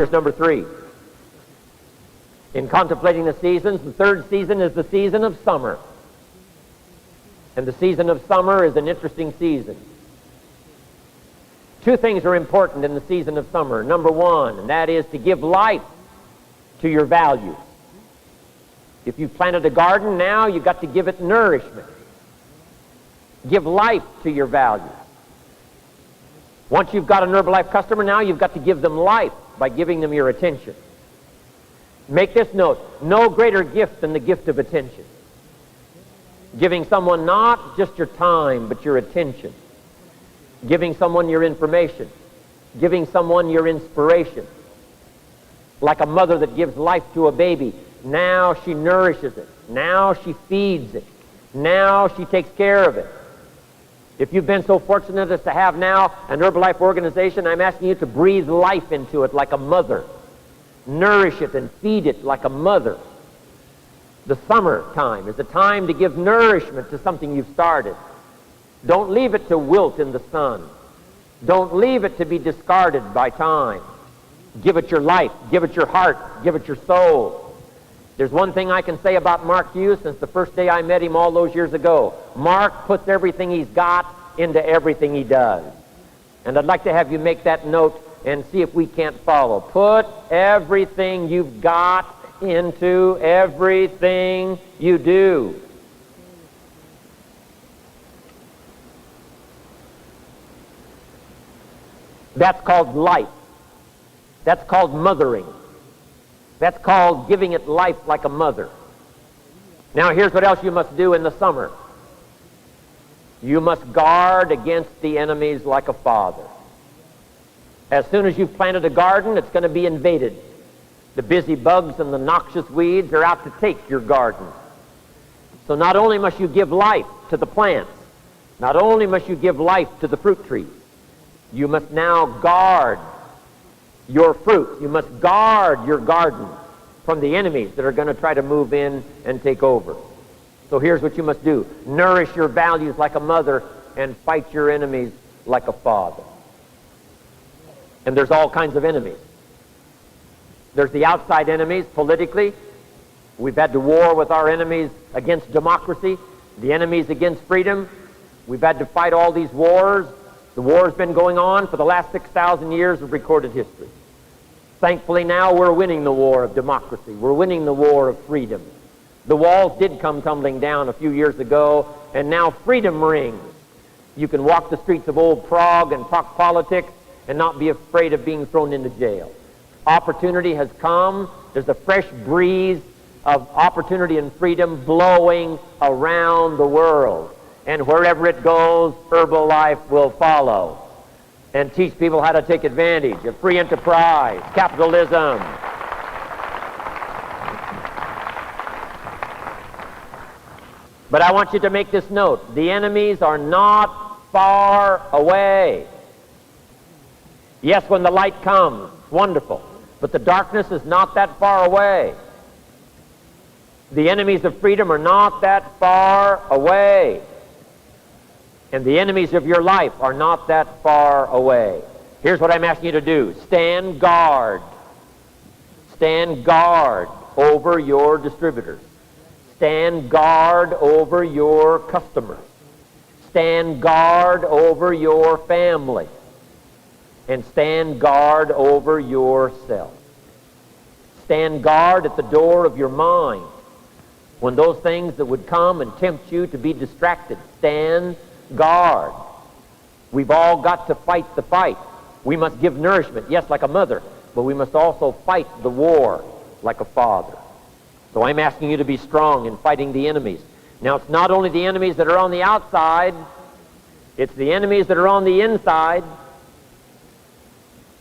Here's number 3. In contemplating the seasons, the third season is the season of summer. And the season of summer is an interesting season. 2 things are important in the season of summer. Number 1, and that is to give life to your values. If you've planted a garden, now you've got to give it nourishment. Give life to your values. Once you've got an Herbalife customer, now you've got to give them life by giving them your attention. Make this note: no greater gift than the gift of attention. Giving someone not just your time, but your attention. Giving someone your information. Giving someone your inspiration. Like a mother that gives life to a baby. Now she nourishes it. Now she feeds it. Now she takes care of it. If you've been so fortunate as to have now an Herbalife organization, I'm asking you to breathe life into it like a mother. Nourish it and feed it like a mother. The summer time is the time to give nourishment to something you've started. Don't leave it to wilt in the sun. Don't leave it to be discarded by time. Give it your life. Give it your heart. Give it your soul. There's one thing I can say about Mark Hughes since the first day I met him all those years ago. Mark puts everything he's got into everything he does. And I'd like to have you make that note and see if we can't follow. Put everything you've got into everything you do. That's called life. That's called mothering. That's called giving it life like a mother. Now here's what else you must do in the summer. You must guard against the enemies like a father. As soon as you've planted a garden, it's going to be invaded. The busy bugs and the noxious weeds are out to take your garden. So not only must you give life to the plants, not only must you give life to the fruit trees, you must now guard your fruit. You must guard your garden from the enemies that are going to try to move in and take over. So here's what you must do. Nourish your values like a mother and fight your enemies like a father. And there's all kinds of enemies. There's the outside enemies politically. We've had to war with our enemies against democracy, the enemies against freedom. We've had to fight all these wars. The war's been going on for the last 6,000 years of recorded history. Thankfully now we're winning the war of democracy. We're winning the war of freedom. The walls did come tumbling down a few years ago, and now freedom rings. You can walk the streets of old Prague and talk politics and not be afraid of being thrown into jail. Opportunity has come. There's a fresh breeze of opportunity and freedom blowing around the world. And wherever it goes, Herbalife will follow and teach people how to take advantage of free enterprise, capitalism. But I want you to make this note. The enemies are not far away. Yes, when the light comes, wonderful. But the darkness is not that far away. The enemies of freedom are not that far away. And the enemies of your life are not that far away. Here's what I'm asking you to do. Stand guard. Stand guard over your distributors. Stand guard over your customers. Stand guard over your family. And stand guard over yourself. Stand guard at the door of your mind. When those things that would come and tempt you to be distracted, stand guard. We've all got to fight the fight. We must give nourishment, yes, like a mother, but we must also fight the war like a father. So I'm asking you to be strong in fighting the enemies. Now, it's not only the enemies that are on the outside, it's the enemies that are on the inside.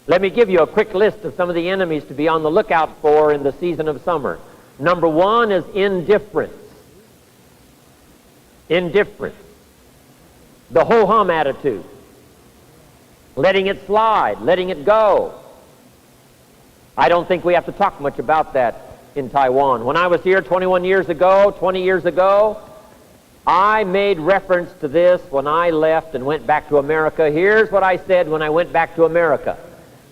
Let me give you a quick list of some of the enemies to be on the lookout for in the season of summer. Number 1 is indifference. Indifference. The ho-hum attitude. Letting it slide, letting it go. I don't think we have to talk much about that in Taiwan. When I was here 20 years ago, I made reference to this when I left and went back to America. Here's what I said when I went back to America.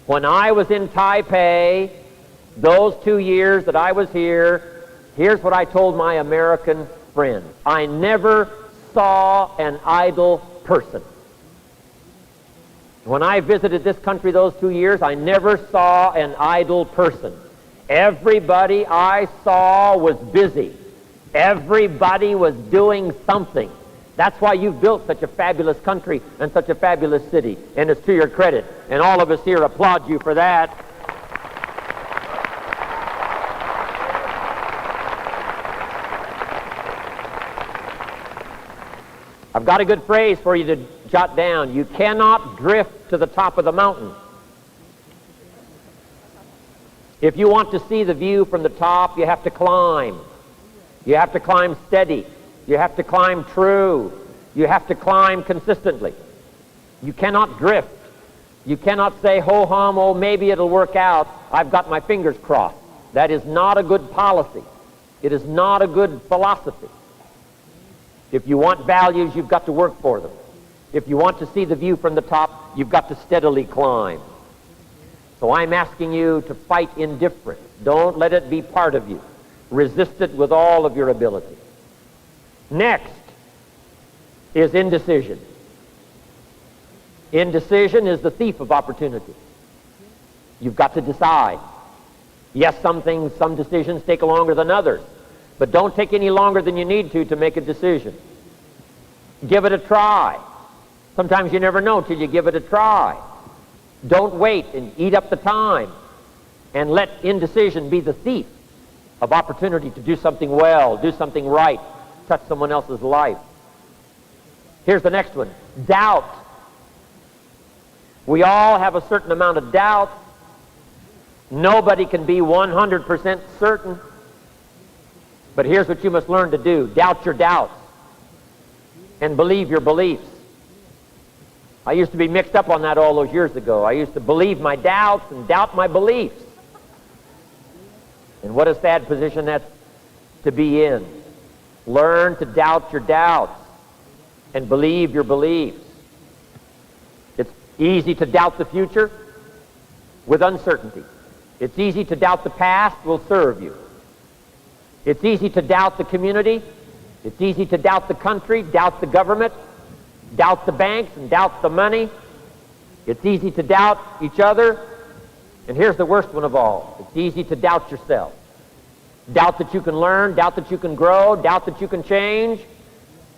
When I was in Taipei, those 2 years that I was here, here's what I told my American friends. I never saw an idle person. When I visited this country those 2 years, I never saw an idle person. Everybody I saw was busy. Everybody was doing something. That's why you've built such a fabulous country and such a fabulous city, and it's to your credit. And all of us here applaud you for that. I've got a good phrase for you to jot down. You cannot drift to the top of the mountain. If you want to see the view from the top, you have to climb. You have to climb steady. You have to climb true. You have to climb consistently. You cannot drift. You cannot say, ho-hum, oh, maybe it'll work out. I've got my fingers crossed. That is not a good policy. It is not a good philosophy. If you want values, you've got to work for them. If you want to see the view from the top, you've got to steadily climb. So I'm asking you to fight indifference. Don't let it be part of you. Resist it with all of your ability. Next is indecision. Indecision is the thief of opportunity. You've got to decide. Yes, some decisions take longer than others, but don't take any longer than you need to make a decision. Give it a try. Sometimes you never know till you give it a try. Don't wait and eat up the time and let indecision be the thief of opportunity to do something well, do something right, touch someone else's life. Here's the next one. Doubt. We all have a certain amount of doubt. Nobody can be 100% certain. But here's what you must learn to do. Doubt your doubts and believe your beliefs. I used to be mixed up on that all those years ago. I used to believe my doubts and doubt my beliefs. And what a sad position that's to be in. Learn to doubt your doubts and believe your beliefs. It's easy to doubt the future with uncertainty. It's easy to doubt the past will serve you. It's easy to doubt the community. It's easy to doubt the country, doubt the government, doubt the banks, and doubt the money. It's easy to doubt each other. And here's the worst one of all. It's easy to doubt yourself. Doubt that you can learn, doubt that you can grow, doubt that you can change.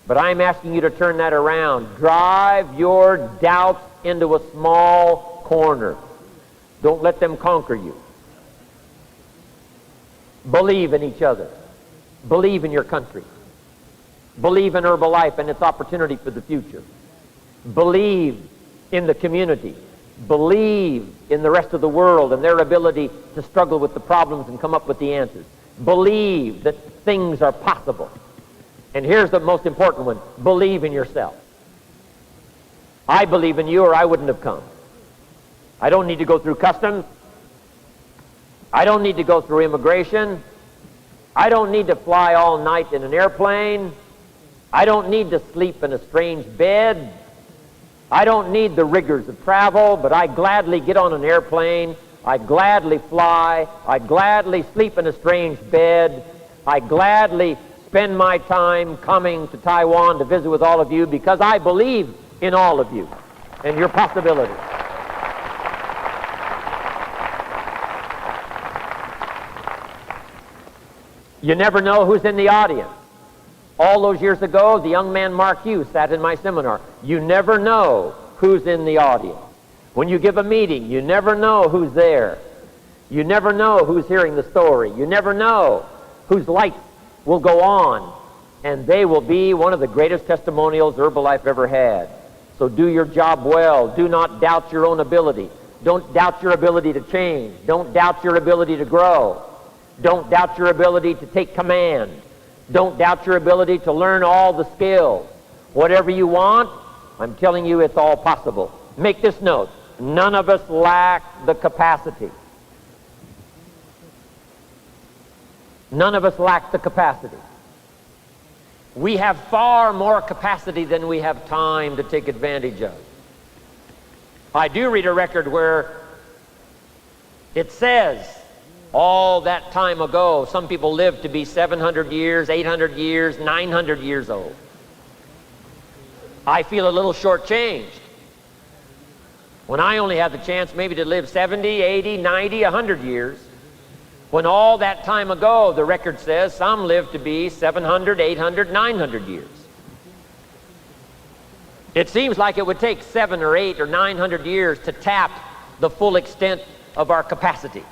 But I'm asking you to turn that around. Drive your doubts into a small corner. Don't let them conquer you. Believe in each other. Believe in your country. Believe in Herbalife and its opportunity for the future. Believe in the community. Believe in the rest of the world and their ability to struggle with the problems and come up with the answers. Believe that things are possible. And here's the most important one. Believe in yourself. I believe in you or I wouldn't have come. I don't need to go through customs. I don't need to go through immigration. I don't need to fly all night in an airplane. I don't need to sleep in a strange bed. I don't need the rigors of travel, but I gladly get on an airplane. I gladly fly. I gladly sleep in a strange bed. I gladly spend my time coming to Taiwan to visit with all of you because I believe in all of you and your possibilities. You never know who's in the audience. All those years ago, the young man Mark Hughes sat in my seminar. You never know who's in the audience. When you give a meeting, you never know who's there. You never know who's hearing the story. You never know whose lights will go on, and they will be one of the greatest testimonials Herbalife ever had. So do your job well. Do not doubt your own ability. Don't doubt your ability to change. Don't doubt your ability to grow. Don't doubt your ability to take command. Don't doubt your ability to learn all the skills. Whatever you want, I'm telling you it's all possible. Make this note. None of us lack the capacity. None of us lack the capacity. We have far more capacity than we have time to take advantage of. I do read a record where It says, all that time ago, some people lived to be 700 years, 800 years, 900 years old. I feel a little shortchanged when I only have the chance maybe to live 70, 80, 90, 100 years, when all that time ago, the record says, some lived to be 700, 800, 900 years. It seems like it would take 7 or 8 or 900 years to tap the full extent of our capacity,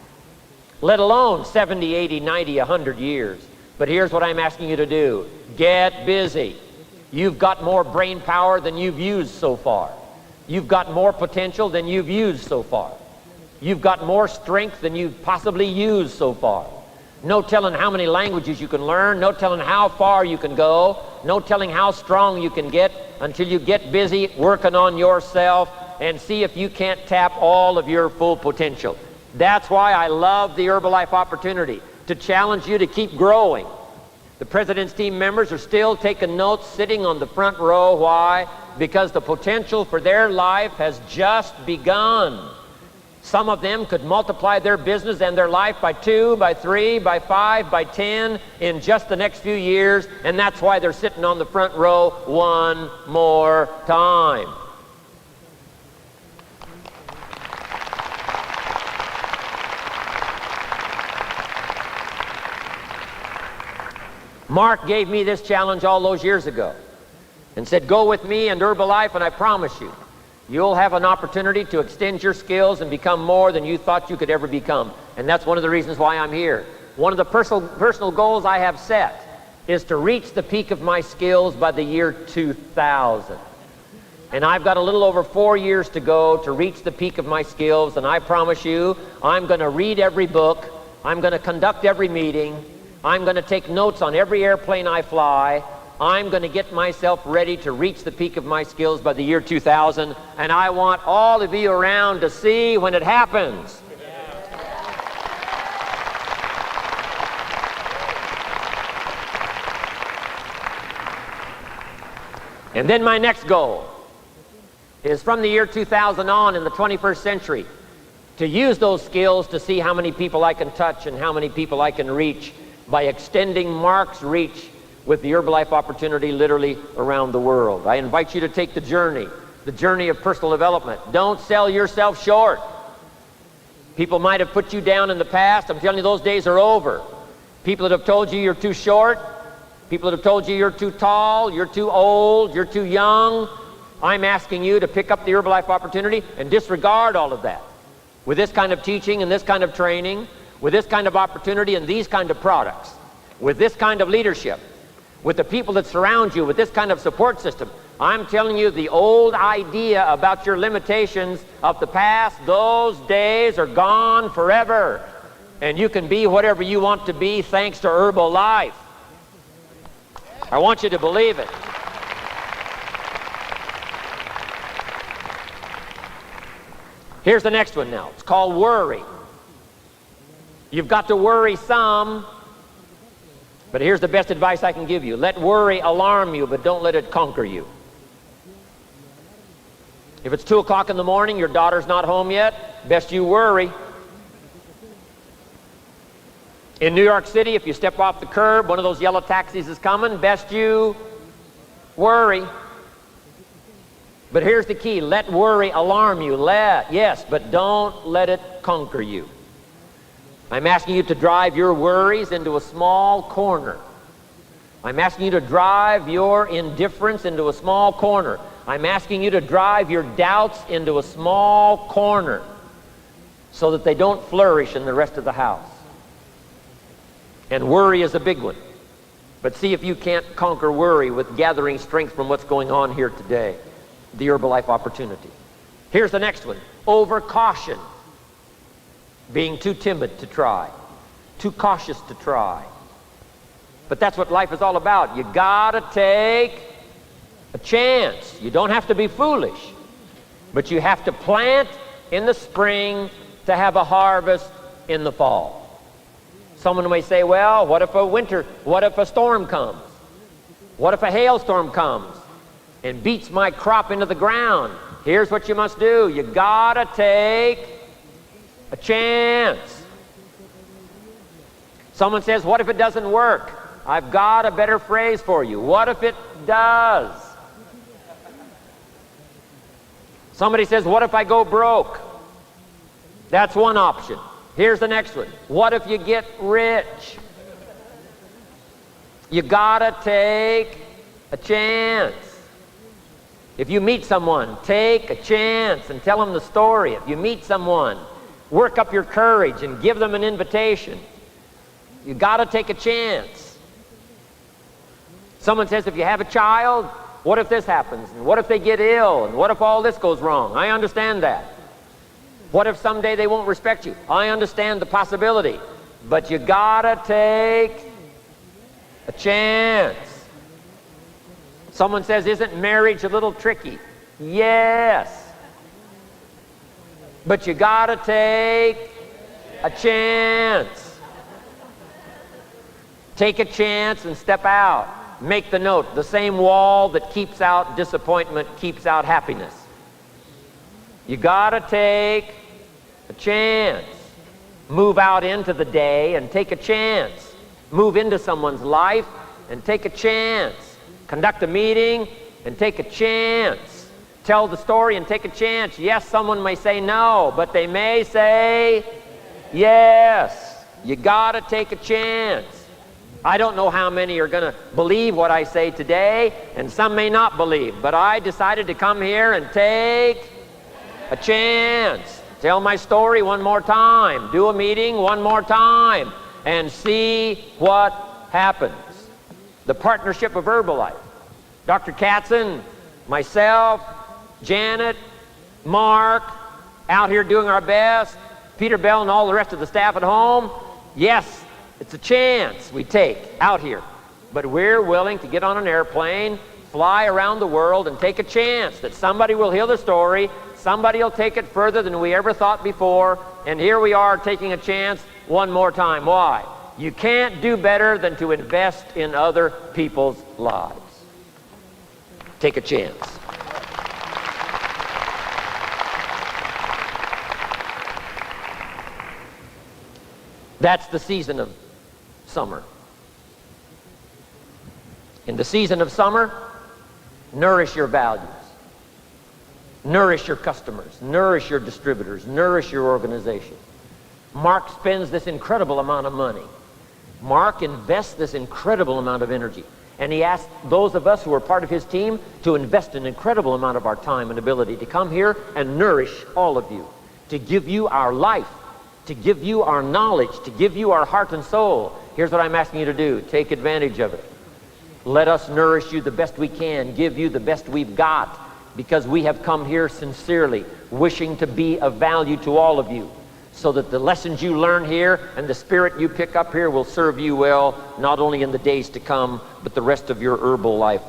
let alone 70, 80, 90, 100 years. But here's what I'm asking you to do. Get busy. You've got more brain power than you've used so far. You've got more potential than you've used so far. You've got more strength than you've possibly used so far. No telling how many languages you can learn, no telling how far you can go, no telling how strong you can get until you get busy working on yourself and see if you can't tap all of your full potential. That's why I love the Herbalife opportunity, to challenge you to keep growing. The President's team members are still taking notes sitting on the front row. Why? Because the potential for their life has just begun. Some of them could multiply their business and their life by 2, by 3, by 5, by 10 in just the next few years, and that's why they're sitting on the front row one more time. Mark gave me this challenge all those years ago and said, go with me and Herbalife, and I promise you, you'll have an opportunity to extend your skills and become more than you thought you could ever become. And that's one of the reasons why I'm here. One of the personal goals I have set is to reach the peak of my skills by the year 2000. And I've got a little over 4 years to go to reach the peak of my skills, and I promise you, I'm going to read every book, I'm going to conduct every meeting, I'm going to take notes on every airplane I fly. I'm going to get myself ready to reach the peak of my skills by the year 2000, and I want all of you around to see when it happens. And then my next goal is from the year 2000 on in the 21st century to use those skills to see how many people I can touch and how many people I can reach by extending Mark's reach with the Herbalife opportunity literally around the world. I invite you to take the journey of personal development. Don't sell yourself short. People might have put you down in the past. I'm telling you, those days are over. People that have told you you're too short, people that have told you you're too tall, you're too old, you're too young. I'm asking you to pick up the Herbalife opportunity and disregard all of that. With this kind of teaching and this kind of training, with this kind of opportunity and these kind of products, with this kind of leadership, with the people that surround you, with this kind of support system, I'm telling you, the old idea about your limitations of the past, those days are gone forever. And you can be whatever you want to be thanks to Herbalife. I want you to believe it. Here's the next one now. It's called worry. You've got to worry some, but here's the best advice I can give you. Let worry alarm you, but don't let it conquer you. If it's 2 o'clock in the morning, your daughter's not home yet, best you worry. In New York City, if you step off the curb, one of those yellow taxis is coming, best you worry. But here's the key. Let worry alarm you. Yes, but don't let it conquer you. I'm asking you to drive your worries into a small corner. I'm asking you to drive your indifference into a small corner. I'm asking you to drive your doubts into a small corner so that they don't flourish in the rest of the house. And worry is a big one. But see if you can't conquer worry with gathering strength from what's going on here today. The Herbalife opportunity. Here's the next one. Over caution. Being too timid to try, too cautious to try. But that's what life is all about. You gotta take a chance. You don't have to be foolish, but you have to plant in the spring to have a harvest in the fall. Someone may say, well, what if a storm comes? What if a hailstorm comes and beats my crop into the ground? Here's what you must do. You gotta take a chance. Someone says, what if it doesn't work? I've got a better phrase for you. What if it does? Somebody says, what if I go broke? That's one option. Here's the next one. What if you get rich? You gotta take a chance. If you meet someone, take a chance and tell them the story. If you meet someone, work up your courage and give them an invitation. You gotta take a chance. Someone says, if you have a child, what if this happens? And what if they get ill? And what if all this goes wrong? I understand that. What if someday they won't respect you? I understand the possibility. But you gotta take a chance. Someone says, isn't marriage a little tricky? Yes. But you gotta take a chance. Take a chance and step out. Make the note. The same wall that keeps out disappointment keeps out happiness. You gotta take a chance. Move out into the day and take a chance. Move into someone's life and take a chance. Conduct a meeting and take a chance. Tell the story and take a chance. Yes, someone may say no, but they may say yes. You gotta take a chance. I don't know how many are going to believe what I say today, and some may not believe, but I decided to come here and take a chance. Tell my story one more time. Do a meeting one more time and see what happens. The partnership of Herbalife. Dr. Katzen, myself, Janet, Mark, out here doing our best, Peter Bell and all the rest of the staff at home. Yes, it's a chance we take out here. But we're willing to get on an airplane, fly around the world, and take a chance that somebody will hear the story, somebody will take it further than we ever thought before, and here we are taking a chance one more time. Why? You can't do better than to invest in other people's lives. Take a chance. That's the season of summer. In the season of summer, nourish your values. Nourish your customers. Nourish your distributors. Nourish your organization. Mark spends this incredible amount of money. Mark invests this incredible amount of energy. And he asked those of us who are part of his team to invest an incredible amount of our time and ability to come here and nourish all of you. To give you our life. To give you our knowledge. To give you our heart and soul. Here's what I'm asking you to do. Take advantage of it. Let us nourish you the best we can. Give you the best we've got. Because we have come here sincerely, wishing to be of value to all of you. So that the lessons you learn here and the spirit you pick up here will serve you well, not only in the days to come, but the rest of your Herbalife life.